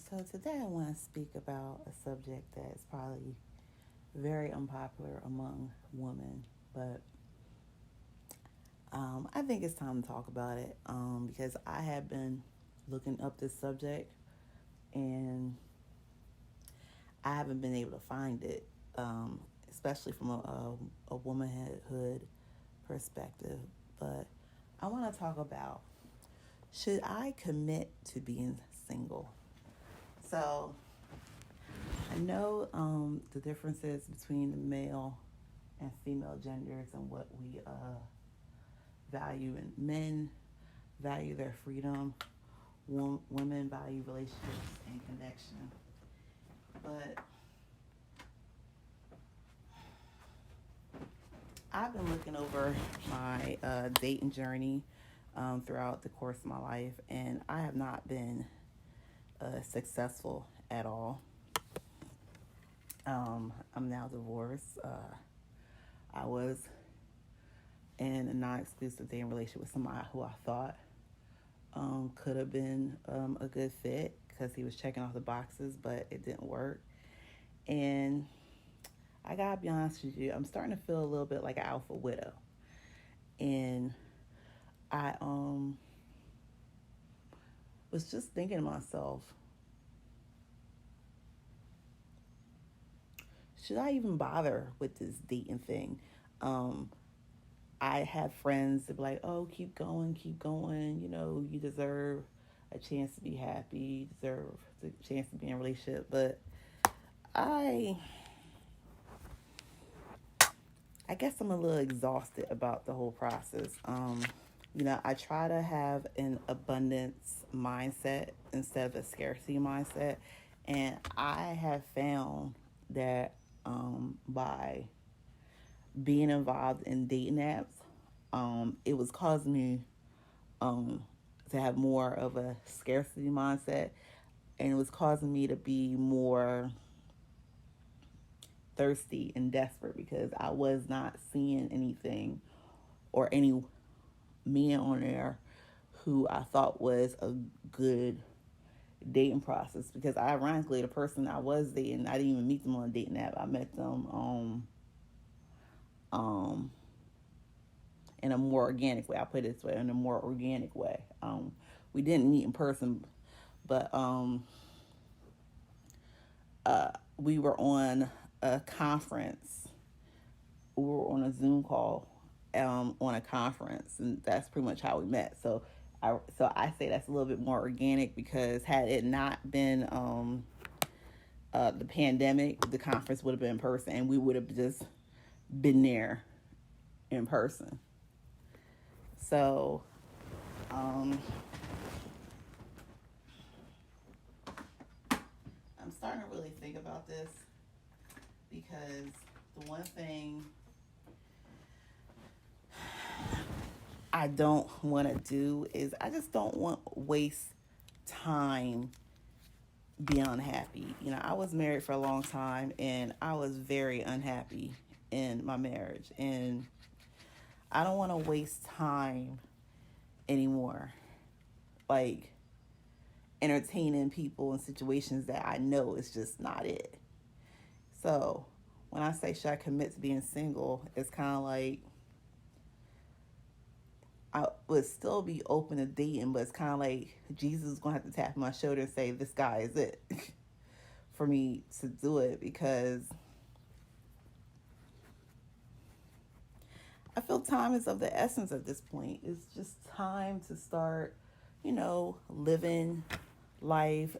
So today I want to speak about a subject that's probably very unpopular among women, but I think it's time to talk about it because I have been looking up this subject and I haven't been able to find it, especially from a womanhood perspective. But I want to talk about, should I commit to being single? So I know the differences between the male and female genders and what we value. And men value their freedom, women value relationships and connection. But I've been looking over my dating journey throughout the course of my life, and I have not been successful at all. I'm now divorced. I was in a non-exclusive dating relationship with somebody who I thought could have been a good fit because he was checking off the boxes, but it didn't work. And I gotta be honest with you, I'm starting to feel a little bit like an alpha widow. And I was just thinking to myself, should I even bother with this dating thing? Um, I have friends that be like, oh, keep going, keep going. You know, you deserve a chance to be happy. You deserve a chance to be in a relationship. But I, I guess I'm a little exhausted about the whole process. I try to have an abundance mindset instead of a scarcity mindset. And I have found that by being involved in dating apps, it was causing me um, to have more of a scarcity mindset, and it was causing me to be more thirsty and desperate because I was not seeing anything or any men on there who I thought was a good dating process. Because ironically, the person I was dating, I didn't even meet them on a dating app. I met them um, in a more organic way. I put it this way, in a more organic way. We didn't meet in person, but we were on a conference. We were on a Zoom call on a conference, and that's pretty much how we met. So I say that's a little bit more organic because had it not been the pandemic, the conference would have been in person, and we would have just been there in person. So um, I'm starting to really think about this because the one thing I don't want to do is I just don't want to waste time being unhappy. I was married for a long time and I was very unhappy in my marriage, and I don't want to waste time anymore, like entertaining people in situations that I know is just not it. So when I say should I commit to being single, it's kind of like I would still be open to dating, but it's kind of like Jesus is going to have to tap my shoulder and say, this guy is it for me to do it, because I feel time is of the essence at this point. It's just time to start, living life,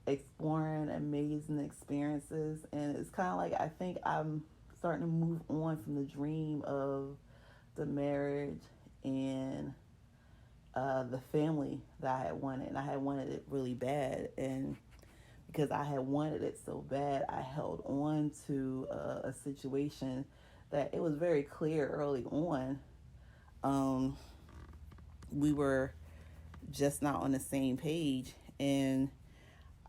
exploring amazing experiences. And it's kind of like I think I'm starting to move on from the dream of the marriage and the family that I had wanted. And I had wanted it really bad. And because I had wanted it so bad, I held on to a situation that it was very clear early on. Um, we were just not on the same page. And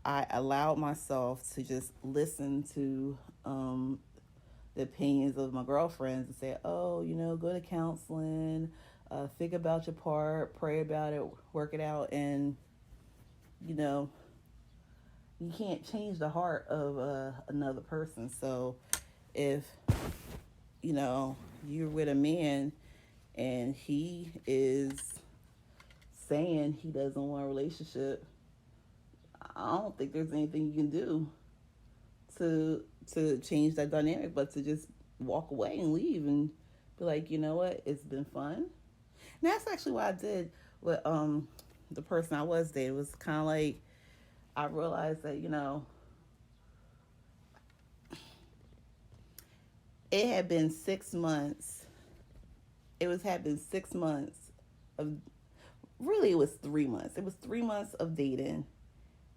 I allowed myself to just listen to the opinions of my girlfriends and say, oh, go to counseling, think about your part, pray about it, work it out. And you know, you can't change the heart of another person. So if, you know, you're with a man and he is saying he doesn't want a relationship, I don't think there's anything you can do to change that dynamic, but to just walk away and leave and be like, you know what, it's been fun. And that's actually what I did with the person I was dating. It was kind of like I realized that, you know, it had been 6 months. Had been 6 months of, really it was 3 months. It was 3 months of dating,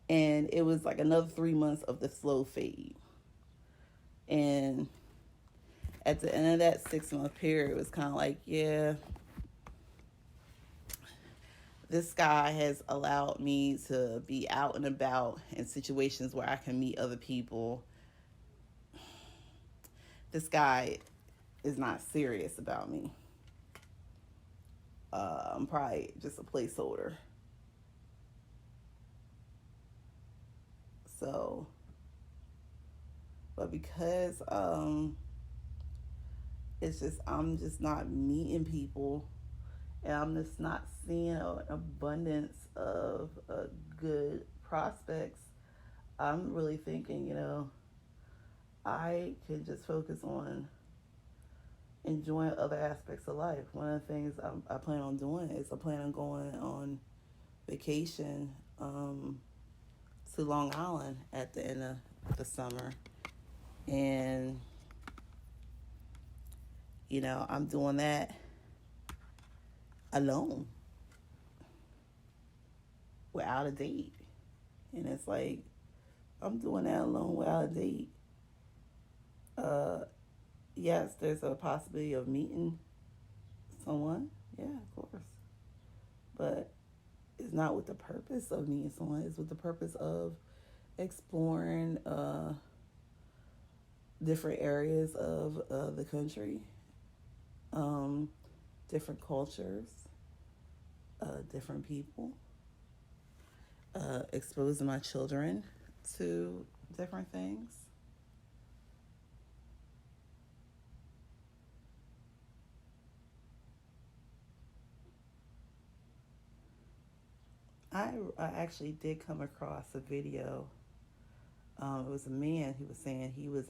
and it was like another 3 months of the slow fade. And at the end of that 6 month period, it was kind of like, yeah, this guy has allowed me to be out and about in situations where I can meet other people. This guy is not serious about me. I'm probably just a placeholder. So, but because it's just, I'm just not meeting people, and I'm just not seeing an abundance of good prospects. I'm really thinking, you know, I could just focus on enjoying other aspects of life. One of the things I plan on doing is I plan on going on vacation to Long Island at the end of the summer. And, you know, I'm doing that alone without a date. And it's like, I'm doing that alone without a date. Yes, there's a possibility of meeting someone. Yeah, of course. But it's not with the purpose of meeting someone. It's with the purpose of exploring different areas of the country, different cultures, different people, exposing my children to different things. I actually did come across a video. It was a man who was saying he was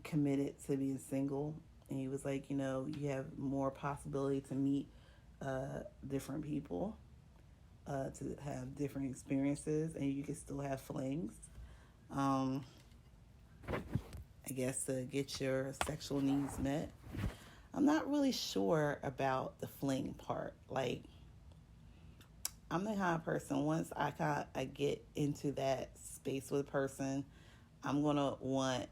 committed to being single, and he was like, you know, you have more possibility to meet different people, to have different experiences, and you can still have flings. Um, I guess to get your sexual needs met. I'm not really sure about the fling part. Like, I'm the kind of person, once I get into that space with a person, I'm gonna want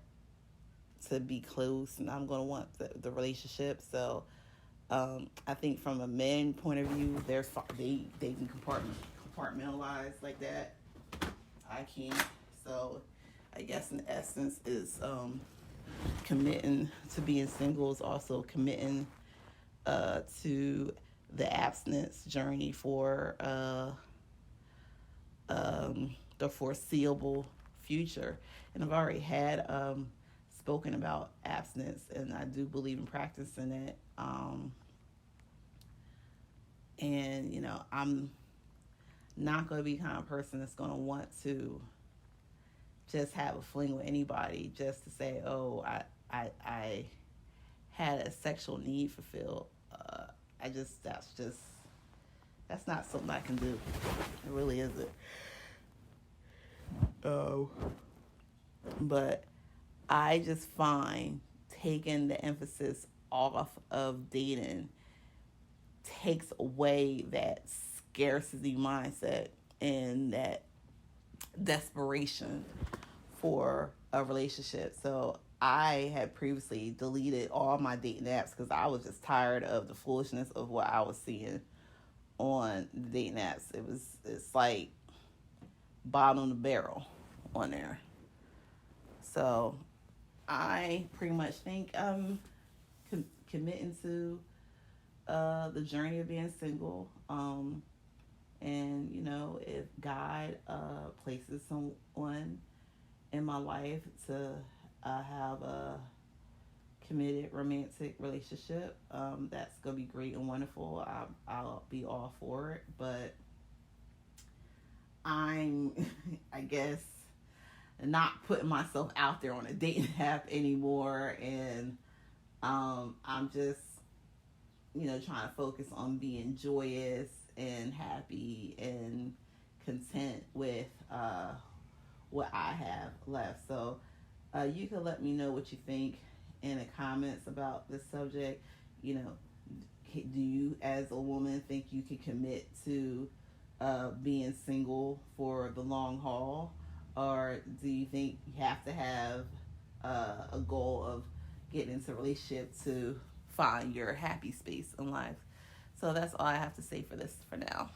to be close, and I'm gonna want the relationship. So I think from a men point of view, they can compartmentalize like that. I can't. So I guess in essence is committing to being single is also committing to the abstinence journey for the foreseeable future. And I've already had spoken about abstinence, and I do believe in practicing it. And, you know, I'm not going to be the kind of person that's going to want to just have a fling with anybody just to say, oh, I had a sexual need fulfilled. That's not something I can do. It really isn't. Oh. But I just find taking the emphasis off of dating takes away that scarcity mindset and that desperation for a relationship. So I had previously deleted all my dating apps because I was just tired of the foolishness of what I was seeing on the dating apps. It's like bottom of the barrel on there. So I pretty much think I'm committing to the journey of being single. And, if God places someone in my life to have a committed romantic relationship, that's going to be great and wonderful. I'll be all for it. But I'm, I guess, not putting myself out there on a dating app anymore. And I'm just, trying to focus on being joyous and happy and content with what I have left. So you can let me know what you think in the comments about this subject. Do you, as a woman, think you can commit to being single for the long haul? Or do you think you have to have a goal of getting into a relationship to find your happy space in life? So that's all I have to say for this for now.